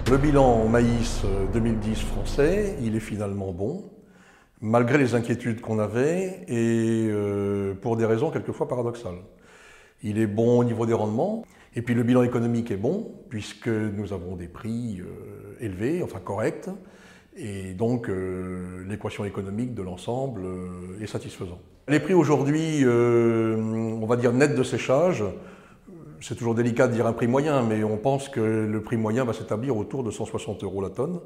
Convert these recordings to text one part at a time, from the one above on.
Le bilan maïs 2010 français, il est finalement bon, malgré les inquiétudes qu'on avait et pour des raisons quelquefois paradoxales. Il est bon au niveau des rendements, et puis le bilan économique est bon, puisque nous avons des prix élevés, enfin corrects, et donc l'équation économique de l'ensemble est satisfaisante. Les prix aujourd'hui, on va dire net de séchage, c'est toujours délicat de dire un prix moyen, mais on pense que le prix moyen va s'établir autour de 160 € la tonne.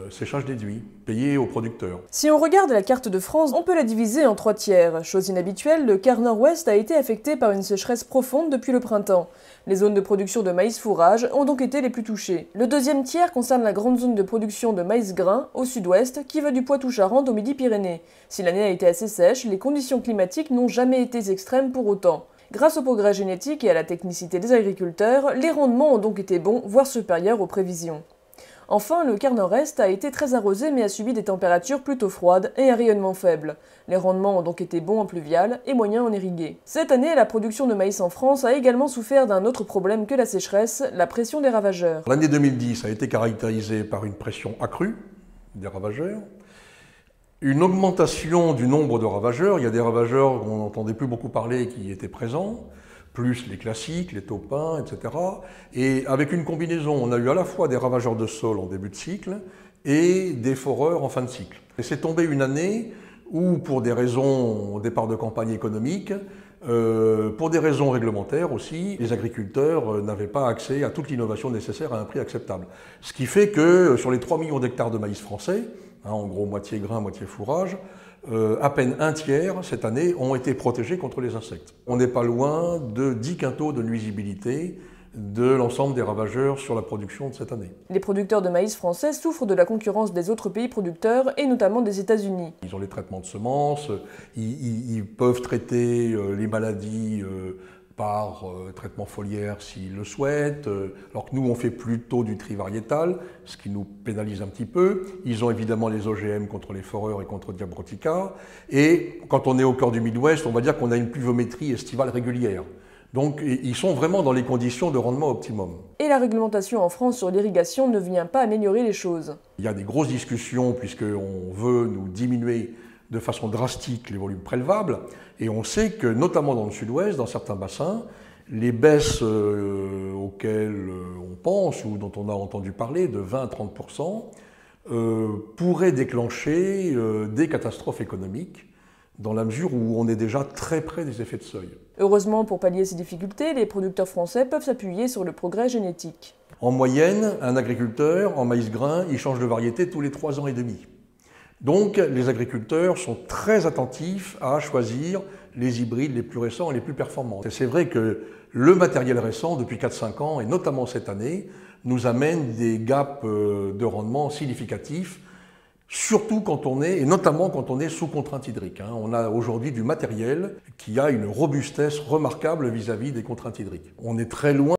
Séchage déduit, payé aux producteurs. Si on regarde la carte de France, on peut la diviser en 3 tiers. Chose inhabituelle, le quart nord-ouest a été affecté par une sécheresse profonde depuis le printemps. Les zones de production de maïs fourrage ont donc été les plus touchées. Le deuxième tiers concerne la grande zone de production de maïs grain au sud-ouest qui va du Poitou-Charentes au Midi-Pyrénées. Si l'année a été assez sèche, les conditions climatiques n'ont jamais été extrêmes pour autant. Grâce au progrès génétique et à la technicité des agriculteurs, les rendements ont donc été bons, voire supérieurs aux prévisions. Enfin, le quart nord-est a été très arrosé mais a subi des températures plutôt froides et un rayonnement faible. Les rendements ont donc été bons en pluvial et moyens en irrigué. Cette année, la production de maïs en France a également souffert d'un autre problème que la sécheresse, la pression des ravageurs. L'année 2010 a été caractérisée par une pression accrue des ravageurs, une augmentation du nombre de ravageurs. Il y a des ravageurs dont on n'entendait plus beaucoup parler qui étaient présents, plus les classiques, les taupins, etc. Et avec une combinaison, on a eu à la fois des ravageurs de sol en début de cycle et des foreurs en fin de cycle. Et c'est tombé une année où, pour des raisons au départ de campagne économique, pour des raisons réglementaires aussi, les agriculteurs n'avaient pas accès à toute l'innovation nécessaire à un prix acceptable. Ce qui fait que sur les 3 millions d'hectares de maïs français, en gros moitié grain, moitié fourrage, à peine un tiers cette année ont été protégés contre les insectes. On n'est pas loin de 10 quintaux de nuisibilité de l'ensemble des ravageurs sur la production de cette année. Les producteurs de maïs français souffrent de la concurrence des autres pays producteurs et notamment des États-Unis. Ils ont les traitements de semences, ils peuvent traiter les maladies par traitement foliaire s'ils le souhaitent, alors que nous on fait plutôt du tri variétal, ce qui nous pénalise un petit peu. Ils ont évidemment les OGM contre les foreurs et contre Diabrotica, et quand on est au cœur du Midwest, on va dire qu'on a une pluviométrie estivale régulière. Donc ils sont vraiment dans les conditions de rendement optimum. Et la réglementation en France sur l'irrigation ne vient pas améliorer les choses. Il y a des grosses discussions puisqu'on veut nous diminuer de façon drastique les volumes prélevables, et on sait que notamment dans le sud-ouest, dans certains bassins, les baisses auxquelles on pense ou dont on a entendu parler de 20 à 30% pourraient déclencher des catastrophes économiques dans la mesure où on est déjà très près des effets de seuil. Heureusement, pour pallier ces difficultés, les producteurs français peuvent s'appuyer sur le progrès génétique. En moyenne, un agriculteur en maïs grain, il change de variété tous les 3 ans et demi. Donc les agriculteurs sont très attentifs à choisir les hybrides les plus récents et les plus performants. Et c'est vrai que le matériel récent, depuis 4-5 ans, et notamment cette année, nous amène des gaps de rendement significatifs, surtout quand on est, et notamment quand on est sous contrainte hydrique. On a aujourd'hui du matériel qui a une robustesse remarquable vis-à-vis des contraintes hydriques. On est très loin